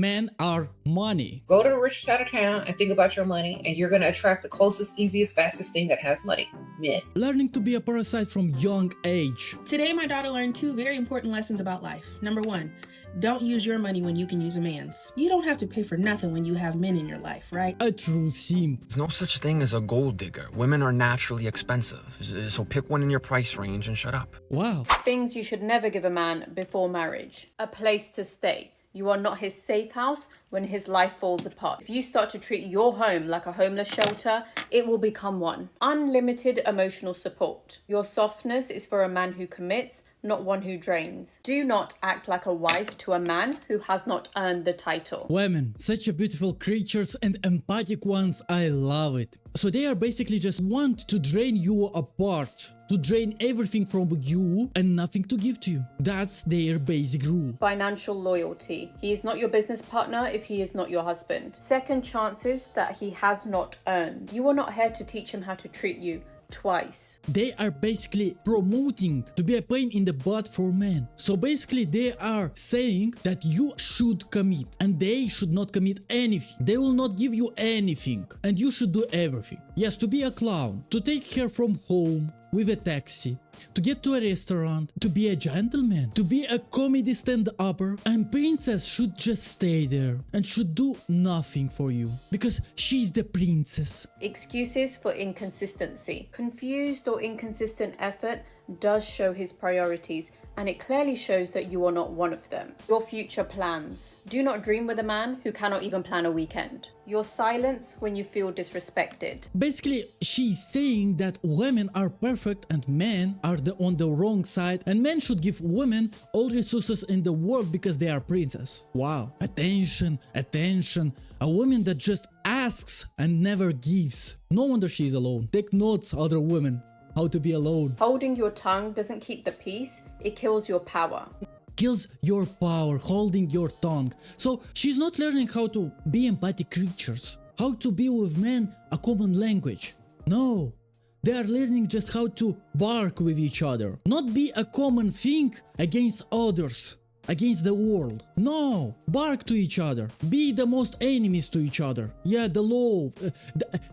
Men are money. Go to the richest side of town and think about your money, and you're going to attract the closest, easiest, fastest thing that has money. Men. Learning to be a parasite from young age. Today, my daughter learned 2 very important lessons about life. Number 1, don't use your money when you can use a man's. You don't have to pay for nothing when you have men in your life, right? A true simp. There's no such thing as a gold digger. Women are naturally expensive. So pick one in your price range and shut up. Wow. Things you should never give a man before marriage. A place to stay. You are not his safe house when his life falls apart. If you start to treat your home like a homeless shelter, it will become one. Unlimited emotional support. Your softness is for a man who commits, not one who drains. Do not act like a wife to a man who has not earned the title. Women, such a beautiful creatures and empathic ones, I love it. So they are basically just want to drain you apart, to drain everything from you and nothing to give to you. That's their basic rule. Financial loyalty. He is not your business partner if he is not your husband. Second chances that he has not earned. You are not here to teach him how to treat you twice. They are basically promoting to be a pain in the butt for men. So basically they are saying that you should commit and they should not commit anything. They will not give you anything and you should do everything. Yes, to be a clown, to take her from home with a taxi, to get to a restaurant, to be a gentleman, to be a comedy stand-upper, and princess should just stay there and should do nothing for you because she's the princess. Excuses for inconsistency. Confused or inconsistent effort does show his priorities, and it clearly shows that you are not one of them. Your future plans. Do not dream with a man who cannot even plan a weekend. Your silence when you feel disrespected. Basically, she's saying that women are perfect and men are on the wrong side, and men should give women all resources in the world because they are princess. Wow. Attention, attention. A woman that just asks and never gives. No wonder she's alone. Take notes, other women. How to be alone. Holding your tongue doesn't keep the peace, it kills your power. Kills your power, holding your tongue. So she's not learning how to be empathic creatures, how to be with men a common language. No, they are learning just how to bark with each other, not be a common thing against others, against the world. No, bark to each other, be the most enemies to each other. Yeah, the love,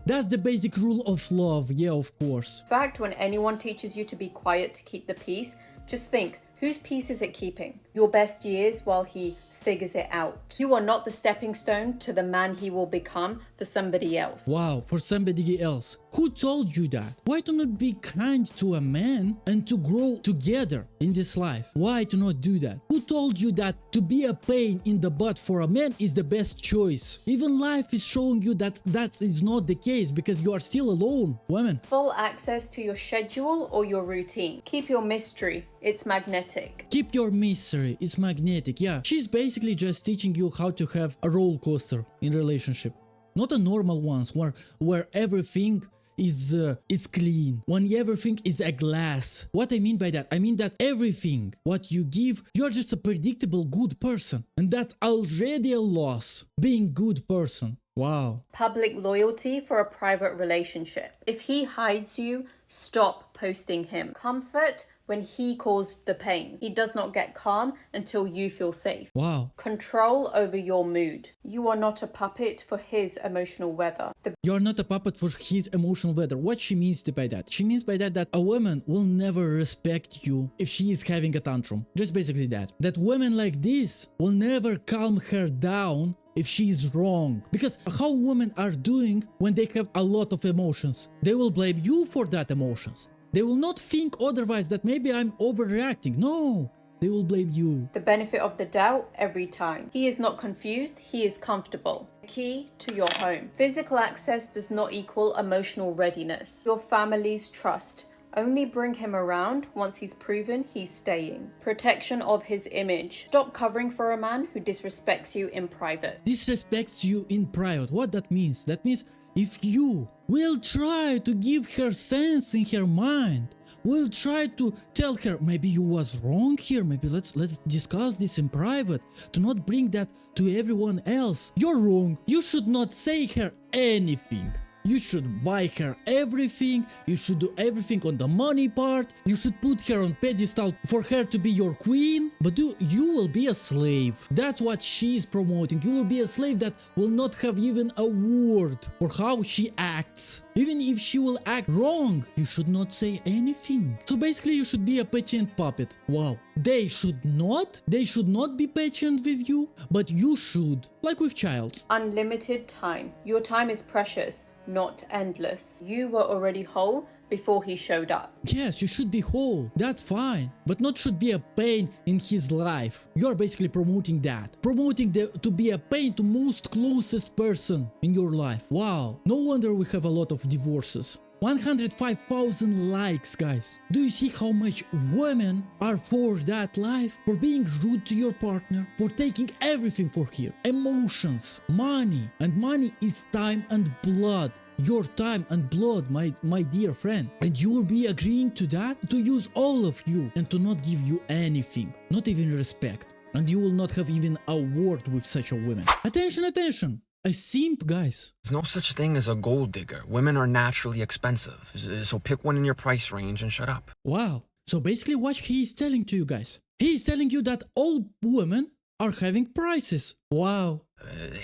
that's the basic rule of love, yeah, of course. In fact, when anyone teaches you to be quiet to keep the peace, just think, whose peace is it keeping? Your best years while he figures it out. You are not the stepping stone to the man he will become for somebody else. Wow, for somebody else. Who told you that? Why to not be kind to a man and to grow together in this life? Why to not do that? Who told you that to be a pain in the butt for a man is the best choice? Even life is showing you that that is not the case because you are still alone, women. Full access to your schedule or your routine. Keep your mystery. It's magnetic. Keep your mystery. It's magnetic. Yeah, she's basically just teaching you how to have a roller coaster in relationship, not a normal ones where everything is clean, when everything is a glass. What I mean by that? I mean that everything what you give, you're just a predictable good person, and that's already a loss. Being good person. Wow. Public loyalty for a private relationship. If he hides you, stop posting him. Comfort when he caused the pain. He does not get calm until you feel safe. Wow. Control over your mood. You are not a puppet for his emotional weather. You're not a puppet for his emotional weather. What she means by that? She means by that a woman will never respect you if she is having a tantrum. Just basically that. That women like this will never calm her down if she is wrong. Because how women are doing when they have a lot of emotions? They will blame you for that emotions. They will not think otherwise that maybe I'm overreacting. No, they will blame you. The benefit of the doubt every time. He is not confused, he is comfortable. Key to your home. Physical access does not equal emotional readiness. Your family's trust. Only bring him around once he's proven he's staying. Protection of his image. Stop covering for a man who disrespects you in private. Disrespects you in private. What that means? That means if you will try to give her sense in her mind, will try to tell her maybe you was wrong here, maybe let's discuss this in private, to not bring that to everyone else. You're wrong. You should not say her anything. You should buy her everything. You should do everything on the money part. You should put her on pedestal for her to be your queen. But you will be a slave. That's what she is promoting. You will be a slave that will not have even a word for how she acts. Even if she will act wrong, you should not say anything. So basically you should be a patient puppet. Wow. They should not be patient with you, but you should, like with childs. Unlimited time. Your time is precious, not endless. You were already whole before he showed up. Yes, you should be whole. That's fine. But not should be a pain in his life. You're basically promoting that. Promoting to be a pain to most closest person in your life. Wow. No wonder we have a lot of divorces. 105,000 likes, guys. Do you see how much women are for that life? For being rude to your partner, for taking everything for her. Emotions, money. And money is time and blood. Your time and blood, my dear friend. And you will be agreeing to that? To use all of you and to not give you anything. Not even respect. And you will not have even a word with such a woman. Attention, attention. A simp, guys. There's no such thing as a gold digger. Women are naturally expensive. So pick one in your price range and shut up. Wow. So basically what he is telling to you guys. He is telling you that all women are having prices. Wow.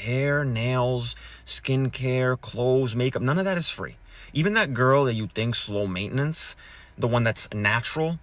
Hair, nails, skincare, clothes, makeup, none of that is free. Even that girl that you think's low maintenance, the one that's natural,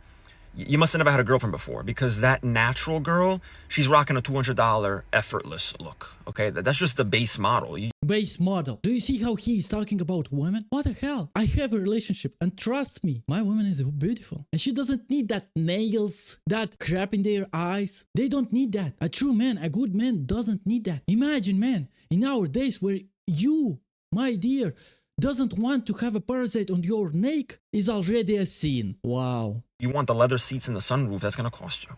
you must have never had a girlfriend before, because that natural girl, she's rocking a $200 effortless look, okay? That's just the base model. Base model. Do you see how he is talking about women? What the hell? I have a relationship, and trust me, my woman is beautiful. And she doesn't need that nails, that crap in their eyes. They don't need that. A true man, a good man doesn't need that. Imagine, man, in our days where you, my dear, doesn't want to have a parasite on your neck is already a sin. Wow. You want the leather seats in the sunroof, that's gonna cost you,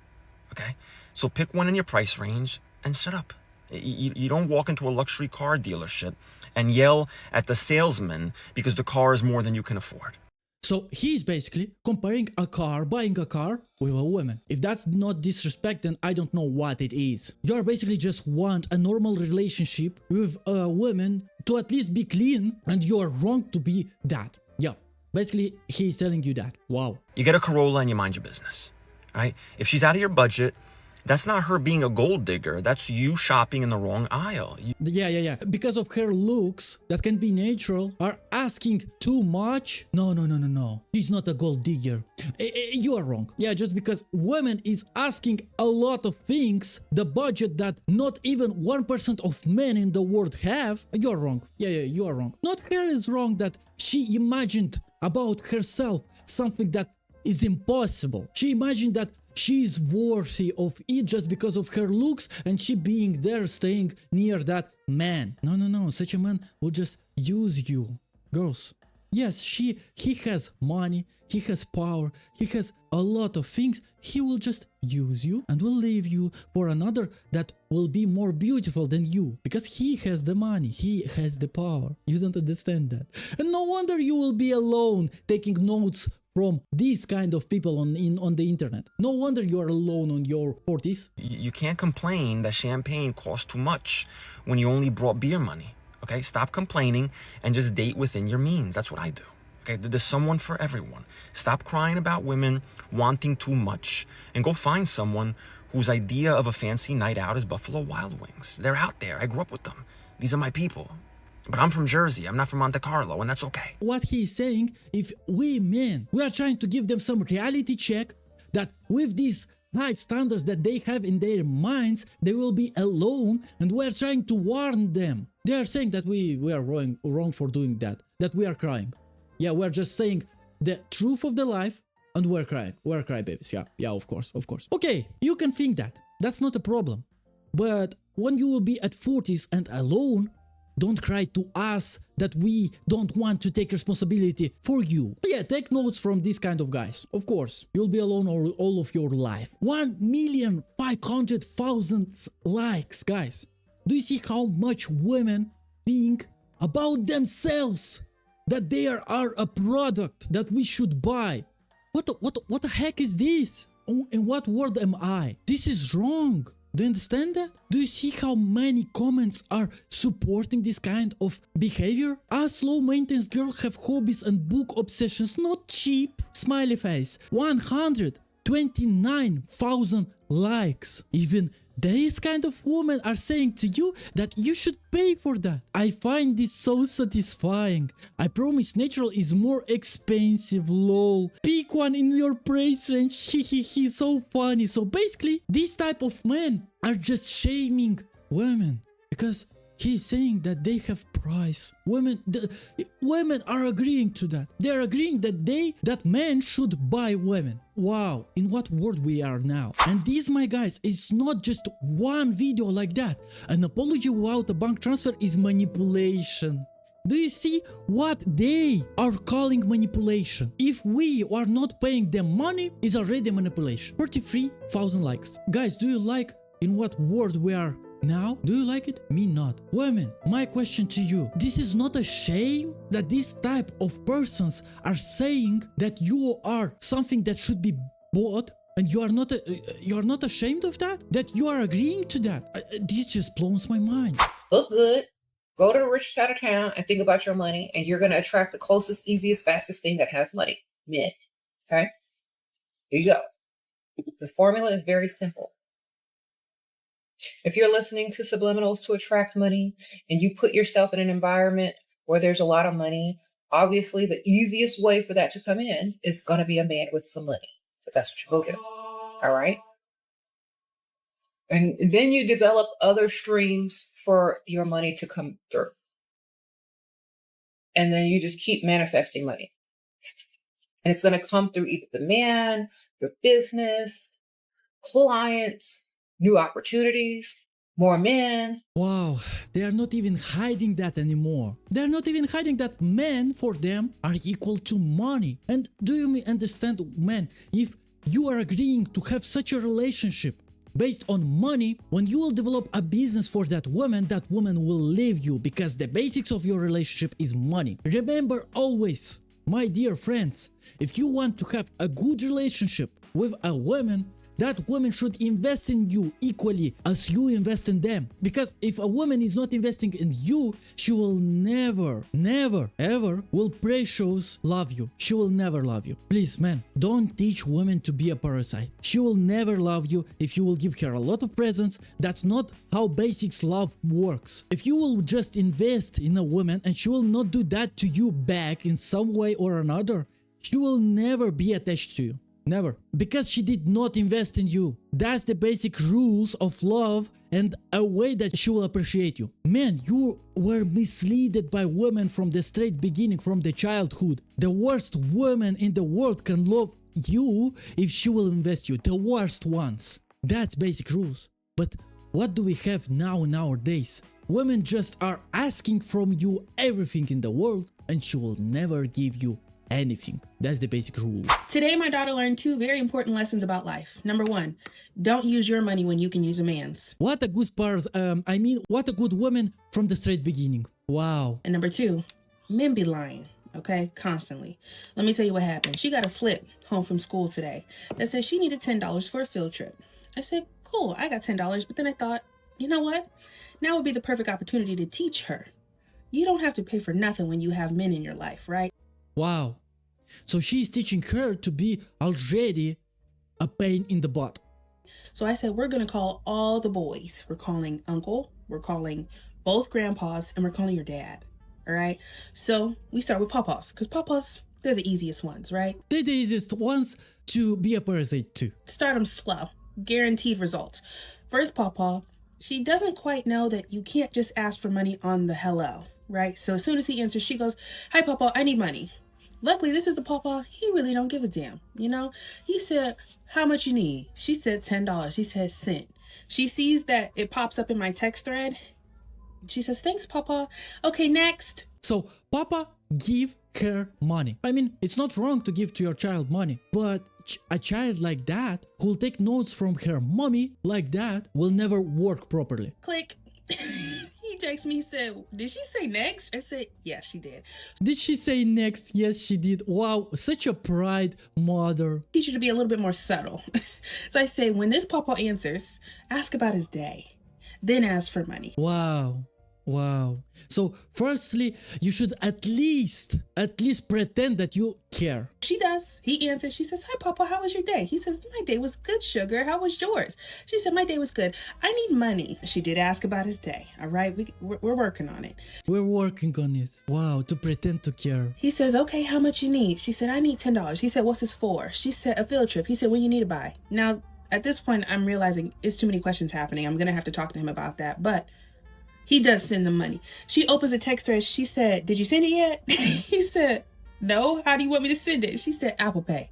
okay? So pick one in your price range and shut up. You don't walk into a luxury car dealership and yell at the salesman because the car is more than you can afford. So he's basically comparing a car, buying a car with a woman. If that's not disrespect, then I don't know what it is. You're basically just want a normal relationship with a woman to at least be clean, and you're wrong to be that. Yeah, basically he's telling you that. Wow. You get a Corolla and you mind your business, right? If she's out of your budget, that's not her being a gold digger. That's you shopping in the wrong aisle. Yeah. Because of her looks that can be natural, are asking too much. No. She's not a gold digger. You are wrong. Yeah, just because women is asking a lot of things, the budget that not even 1% of men in the world have, you're wrong. Yeah, you are wrong. Not her is wrong that she imagined about herself something that is impossible. She imagined that she is worthy of it just because of her looks and she being there, staying near that man. No. Such a man will just use you. Girls. Yes, he has money, he has power, he has a lot of things. He will just use you and will leave you for another that will be more beautiful than you. Because he has the money, he has the power. You don't understand that. And no wonder you will be alone taking notes from these kind of people on the internet. No wonder you are alone on your 40s. You can't complain that champagne costs too much when you only brought beer money, okay? Stop complaining and just date within your means. That's what I do, okay? There's someone for everyone. Stop crying about women wanting too much and go find someone whose idea of a fancy night out is Buffalo Wild Wings. They're out there. I grew up with them. These are my people. But I'm from Jersey, I'm not from Monte Carlo, and that's okay. What he's saying, if we men, we are trying to give them some reality check that with these high standards that they have in their minds, they will be alone, and we're trying to warn them. They are saying that we are wrong for doing that we are crying. Yeah, we're just saying the truth of the life, and we're crying. We're crybabies, yeah, of course. Okay, you can think that. That's not a problem. But when you will be at 40s and alone, don't cry to us that we don't want to take responsibility for you. Yeah, take notes from these kind of guys. Of course, you'll be alone all of your life. 1,500,000 likes, guys. Do you see how much women think about themselves? That they are a product that we should buy. What the heck is this? In what world am I? This is wrong. Do you understand that? Do you see how many comments are supporting this kind of behavior? Us low maintenance girls have hobbies and book obsessions, not cheap. Smiley face. 129,000 likes. Even these kind of women are saying to you that you should pay for that. I find this so satisfying. I promise natural is more expensive, lol. Pick one in your price range, hehehe, so funny. So basically, this type of men are just shaming women because he's saying that they have price. Women are agreeing to that. They're agreeing that men should buy women. Wow, in what world we are now? And this, my guys, is not just one video like that. An apology without a bank transfer is manipulation. Do you see what they are calling manipulation? If we are not paying them money, is already manipulation. 43,000 likes. Guys, do you like in what world we are now? Do you like it? Me not. Women, my question to you, this is not a shame that this type of persons are saying that you are something that should be bought, and you are not ashamed of that? That you are agreeing to that? This just blows my mind. Look good, go to the richest side of town and think about your money, and you're going to attract the closest, easiest, fastest thing that has money. Men. Okay? Here you go. The formula is very simple. If you're listening to subliminals to attract money and you put yourself in an environment where there's a lot of money, obviously the easiest way for that to come in is going to be a man with some money. So that's what you go do. All right. And then you develop other streams for your money to come through. And then you just keep manifesting money. And it's going to come through either the man, your business, clients, new opportunities, more men. Wow, they are not even hiding that anymore. They're not even hiding that men for them are equal to money. And do you understand, men, if you are agreeing to have such a relationship based on money, when you will develop a business for that woman will leave you because the basics of your relationship is money. Remember always, my dear friends, if you want to have a good relationship with a woman, that woman should invest in you equally as you invest in them. Because if a woman is not investing in you, she will never, ever will precious love you. She will never love you. Please, man, don't teach women to be a parasite. She will never love you if you will give her a lot of presents. That's not how basics love works. If you will just invest in a woman and she will not do that to you back in some way or another, she will never be attached to you. Never. Because she did not invest in you. That's the basic rules of love and a way that she will appreciate you. Man, you were misled by women from the straight beginning, from the childhood. The worst woman in the world can love you if she will invest you. The worst ones. That's basic rules. But what do we have nowadays? Women just are asking from you everything in the world and she will never give you anything. That's the basic rule. Today, my daughter learned 2 very important lessons about life. Number 1, don't use your money when you can use a man's. What a good what a good woman from the straight beginning. Wow. And number 2, men be lying, okay, constantly. Let me tell you what happened. She got a slip home from school today that said she needed $10 for a field trip. I said, cool, I got $10, but then I thought, you know what? Now would be the perfect opportunity to teach her. You don't have to pay for nothing when you have men in your life, right? Wow. So she's teaching her to be already a pain in the butt. So I said, we're going to call all the boys. We're calling uncle, we're calling both grandpas, and we're calling your dad. All right. So we start with papas because papas, they're the easiest ones, right? They're the easiest ones to be a parasite too. Start them slow. Guaranteed results. First papa, she doesn't quite know that you can't just ask for money on the hello, right? So as soon as he answers, she goes, hi, papa, I need money. Luckily, this is the papa. He really don't give a damn, you know? He said, how much you need? She said $10. He said cent. She sees that it pops up in my text thread. She says, thanks, papa. Okay, next. So, papa give her money. I mean, it's not wrong to give to your child money, but a child like that who'll take notes from her mommy like that will never work properly. Click. He takes texted me. He said, did she say next? I said, yeah, she did. Did she say next? Yes, she did. Wow, such a pride mother. Teach you to be a little bit more subtle. So I say, when this papa answers, ask about his day, then ask for money. Wow. Wow. So firstly, you should at least pretend that you care. She does. He answers. She says, hi, Papa, how was your day? He says, my day was good, sugar. How was yours? She said, my day was good. I need money. She did ask about his day. All right, we're working on it. We're working on it. Wow, to pretend to care. He says, okay, how much you need? She said, I need $10. He said, what's this for? She said, a field trip. He said, when you need to buy. Now, at this point, I'm realizing it's too many questions happening. I'm going to have to talk to him about that. But he does send the money. She opens a text thread. She said, did you send it yet? He said, no. How do you want me to send it? She said, Apple Pay.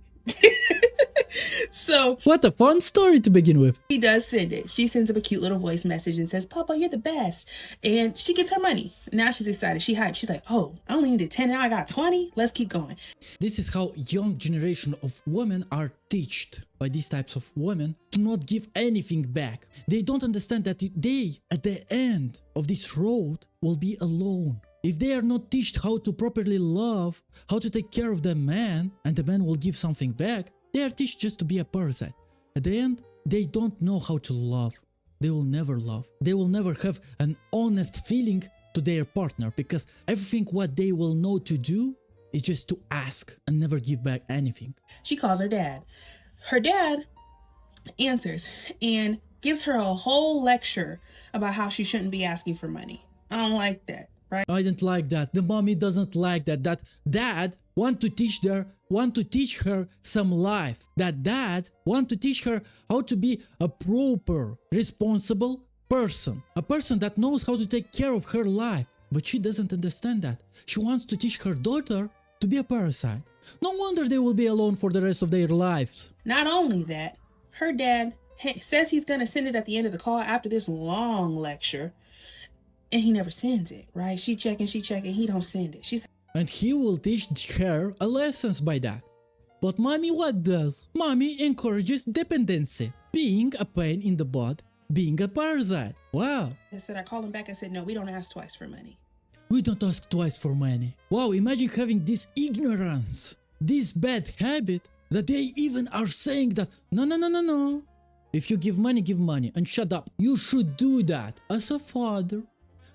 So what a fun story to begin with. he does send it. She sends him a cute little voice message and says, Papa, you're the best. And she gets her money. Now she's excited. She hyped. She's like, oh, I only needed 10. Now I got 20. Let's keep going. This is how young generation of women are taught by these types of women to not give anything back. They don't understand that they, at the end of this road, will be alone. If they are not taught how to properly love, how to take care of the man, and the man will give something back, they are taught just to be a parasite. At the end, they don't know how to love. They will never love. They will never have an honest feeling to their partner, because everything what they will know to do is just to ask and never give back anything. She calls her dad. Her dad answers and gives her a whole lecture about how she shouldn't be asking for money. I don't like that, right? I don't like that. The mommy doesn't like that. That dad want to teach her some life. That dad want to teach her how to be a proper, responsible person. A person that knows how to take care of her life. But she doesn't understand that. She wants to teach her daughter to be a parasite. No wonder they will be alone for the rest of their lives. Not only that, her dad says he's going to send it at the end of the call after this long lecture. And he never sends it, right? She checking, he don't send it. She's And he will teach her a lessons by that. But mommy what does? Mommy encourages dependency, being a pain in the butt, being a parasite. Wow. I said, I called him back. I said, no, we don't ask twice for money. We don't ask twice for money. Wow, imagine having this ignorance, this bad habit, that they even are saying that, no. If you give money and shut up. You should do that as a father.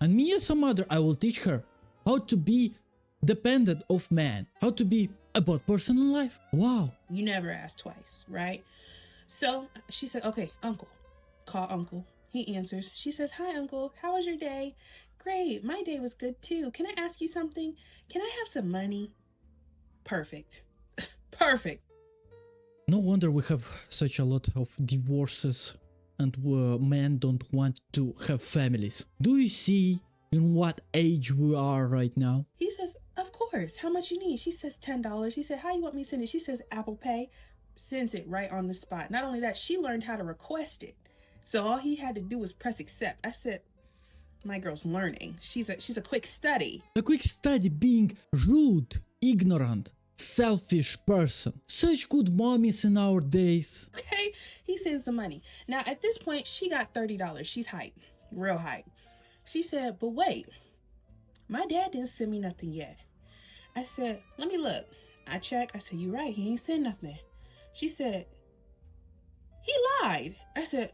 And me as a mother, I will teach her how to be dependent of man, how to be a bad person in life. Wow. You never ask twice, right? So she said, okay, uncle. Call uncle. He answers. She says, hi, uncle. How was your day? Great. My day was good too. Can I ask you something? Can I have some money? Perfect. Perfect. No wonder we have such a lot of divorces and men don't want to have families. Do you see in what age we are right now? He says, of course. How much you need? She says $10. He said, how you want me to send it? She says, Apple Pay. Sends it right on the spot. Not only that, she learned how to request it. So all he had to do was press accept. I said, my girl's learning. She's a quick study. A quick study being rude, ignorant, selfish person. Such good mommies in our days. Okay, he sends the money. Now at this point, she got $30. She's hype, real hype. She said, but wait, my dad didn't send me nothing yet. I said, let me look. I checked. I said, you're right. He ain't sent nothing. She said, he lied. I said,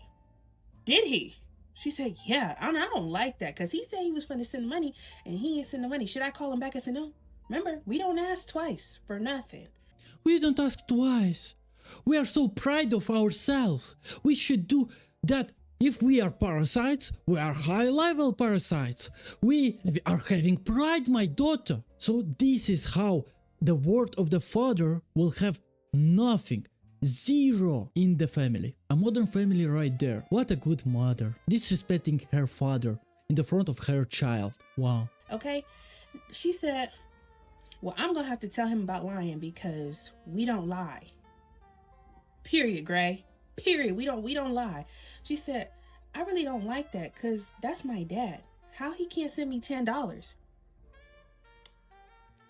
did he? She said, yeah, I don't like that because he said he was going to send money and he ain't send the money. Should I call him back? I said, no. Remember, we don't ask twice for nothing. We don't ask twice. We are so proud of ourselves. We should do that. If we are parasites, we are high-level parasites. We are having pride, my daughter. So this is how the word of the father will have nothing. Zero in the family. A modern family right there. What a good mother. Disrespecting her father in the front of her child. Wow. Okay. She said, well, I'm going to have to tell him about lying because we don't lie. Period, Gray. Period. We don't lie. She said, I really don't like that because that's my dad. How he can't send me $10?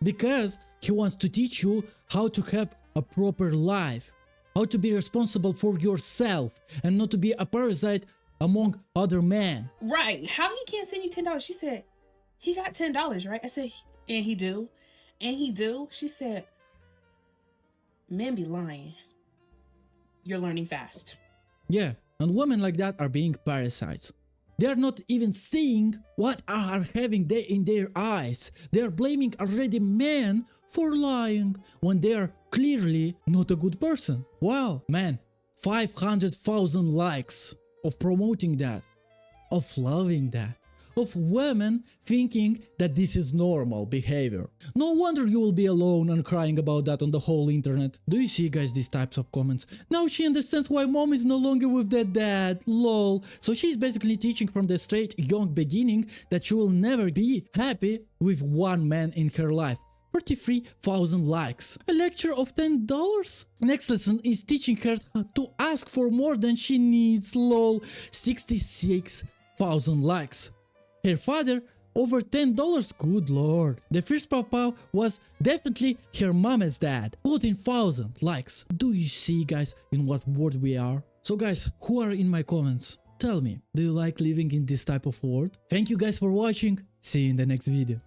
Because he wants to teach you how to have a proper life. How to be responsible for yourself and not to be a parasite among other men. Right. How he can't send you $10? She said, he got $10, right? I said, and he do? And he do? She said, men be lying. You're learning fast. Yeah, and women like that are being parasites. They are not even seeing what are having they in their eyes. They are blaming already men for lying when they are clearly not a good person. Wow, man, 500,000 likes of promoting that, of loving that, of women thinking that this is normal behavior. No wonder you will be alone and crying about that on the whole internet. Do you see, guys, these types of comments? Now she understands why mom is no longer with that dad, lol. So she's basically teaching from the straight young beginning that she will never be happy with one man in her life. 33,000 likes. A lecture of $10? Next lesson is teaching her to ask for more than she needs, lol. 66,000 likes. Her father, over $10, good lord. The first papa was definitely her mama's dad, 14,000 likes. Do you see, guys, in what world we are? So guys, who are in my comments? Tell me, do you like living in this type of world? Thank you guys for watching, see you in the next video.